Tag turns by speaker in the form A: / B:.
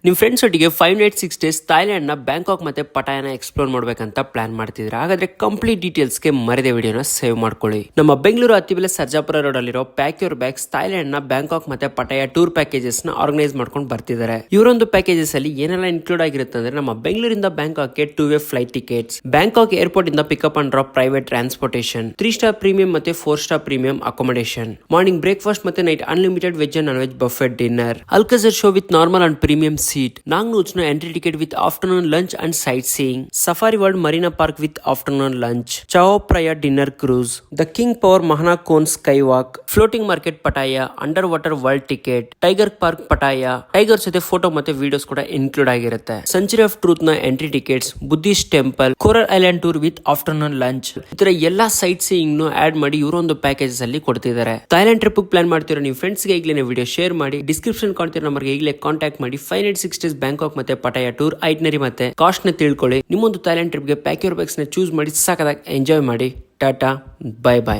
A: ನಿಮ್ಮ ಫ್ರೆಂಡ್ಸ್ ಒಟ್ಟಿಗೆ 5 nights 6 days Thailand ನ ಬ್ಯಾಂಕಾಕ್ ಮತ್ತೆ ಪಟಾಯಾನ ಎಕ್ಸ್ಪ್ಲೋರ್ ಮಾಡ್ಬೇಕಂತ ಪ್ಲಾನ್ ಮಾಡ್ತಿದ್ರೆ ಹಾಗಾದ್ರೆ ಕಂಪ್ಲೀಟ್ ಡೀಟೇಲ್ಸ್ ಗೆ ಮರೆದ ವಿಡಿಯೋನ ಸೇವ್ ಮಾಡ್ಕೊಳ್ಳಿ. ನಮ್ಮ ಬೆಂಗಳೂರು ಹತ್ತಿಬೆಲೆ ಸರ್ಜಾಪುರ ರೋಡ್ ಅಲ್ಲಿರೋ ಪ್ಯಾಕ್ ಯುವರ್ ಬ್ಯಾಗ್ಸ್ ಥೈಲ್ಯಾಂಡ್ ನ ಬ್ಯಾಂಕಾಕ್ ಮತ್ತೆ ಪಟಾಯ ಟೂರ್ ಪ್ಯಾಕೇಜಸ್ ನ ಆರ್ಗನೈಸ್ ಮಾಡ್ಕೊಂಡು ಬರ್ತಿದ್ದಾರೆ. ಇವರೊಂದು ಪ್ಯಾಕೇಜಸ್ ಅಲ್ಲಿ ಏನೆಲ್ಲ ಇನ್ಕ್ಲೂಡ್ ಆಗಿರುತ್ತೆ ಅಂದ್ರೆ ನಮ್ಮ ಬೆಂಗಳೂರಿಂದ ಬ್ಯಾಂಕಾಕ್ ಗೆ 2-way flight tickets, Bangkok airport ಇಂದ pickup and drop private transportation, 3 star premium ಮತ್ತೆ 4 star premium accommodation, morning breakfast ಮತ್ತೆ night unlimited veg and non veg buffet dinner, Alcazar show with normal and premium seat, Nangnoch no entry ticket with afternoon lunch and sightseeing, Safari World Marina Park with afternoon lunch, Chao Phraya dinner cruise, the King Power Mahana Kon skywalk, floating market Pattaya, underwater world ticket, Tiger Park Pattaya, Tigers ಜೊತೆ photo ಮತ್ತೆ videos ಕೂಡ include ಆಗಿರುತ್ತೆ. Century of truth ನ entry tickets, Buddhist temple, coral island tour with afternoon lunch, ಇತರ ಎಲ್ಲಾ site seeing ನು add ಮಾಡಿ ಇವರೊಂದು packages ಅಲ್ಲಿ ಕೊಡ್ತಿದ್ದಾರೆ. ಥೈಲ್ಯಾಂಡ್ ಟ್ರಿಪ್ ಪ್ಲಾನ್ ಮಾಡ್ತಿರೋ ನೀವು ಫ್ರೆಂಡ್ಸ್ ಗೆ ಈಗಲೇ ವಿಡಿಯೋ ಶೇರ್ ಮಾಡಿ, ಡಿಸ್ಕ್ರಿಪ್ಷನ್ ಕಾಣ್ತಿರೋ ನಂಬರ್ಗೆ ಈಗಲೇ ಕಾಂಟ್ಯಾಕ್ಟ್ ಮಾಡಿ. 5 nights 6 days ಬ್ಯಾಂಕಾಕ್ ಮತ್ತೆ ಪಟಾಯ ಟೂರ್ ಐಟ್ನರಿ ಮತ್ತೆ ಕಾಸ್ಟ್ ನ ತಿಳ್ಕೊಳ್ಳಿ. ನಿಮ್ಮೊಂದು ಥೈಲ್ಯಾಂಡ್ ಟ್ರಿಪ್ ಗೆ ಪ್ಯಾಕ್ ಯುವರ್ ಬ್ಯಾಗ್ಸ್ ನ ಚೂಸ್ ಮಾಡಿ ಸಾಕಾಗಿ ಎಂಜಾಯ್ ಮಾಡಿ. Tata, bye bye.